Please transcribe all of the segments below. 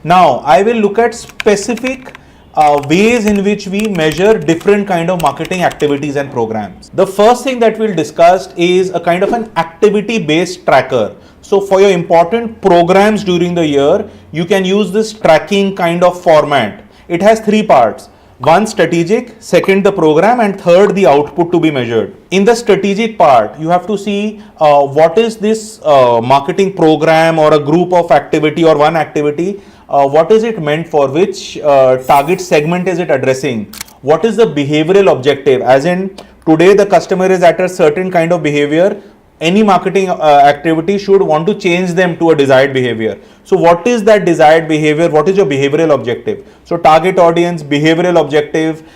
Now I will look at specific ways in which we measure different kind of marketing activities and programs. The first thing that we'll discuss is a kind of an activity based tracker. So for your important programs during the year, you can use this tracking kind of format. It has three parts. One, strategic, second, the program, and third, the output to be measured. In the strategic part, you have to see what is this marketing program or a group of activity or one activity, what is it meant for, which target segment is it addressing, what is the behavioral objective, as in today the customer is at a certain kind of behavior, any marketing activity should want to change them to a desired behavior. So what is that desired behavior? What is your behavioral objective? So target audience, behavioral objective,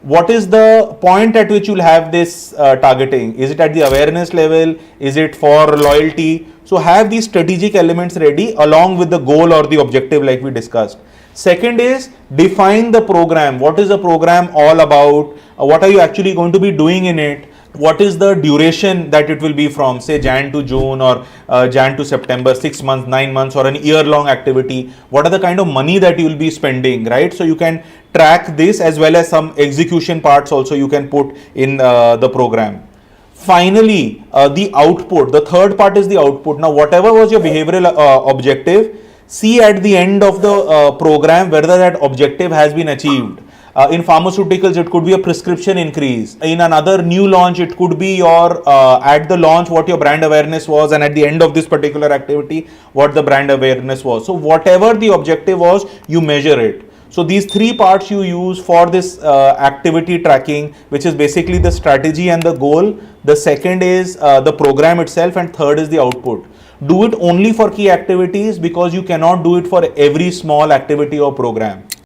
what is the point at which you'll have this targeting? Is it at the awareness level? Is it for loyalty? So have these strategic elements ready along with the goal or the objective like we discussed. Second is define the program. What is the program all about? What are you actually going to be doing in it? What is the duration that it will be from, say Jan to June or Jan to September, 6 months, 9 months, or an year-long activity? What are the kind of money that you will be spending, right? So you can track this as well as some execution parts also you can put in the program. Finally, the output. The third part is the output. Now, whatever was your behavioral objective, see at the end of the program whether that objective has been achieved. In pharmaceuticals, it could be a prescription increase. In another new launch, it could be your at the launch what your brand awareness was, and at the end of this particular activity what the brand awareness was. So whatever the objective was, you measure it. So these three parts you use for this activity tracking, which is basically the strategy and the goal. The second is the program itself, and third is the output. Do it only for key activities because you cannot do it for every small activity or program.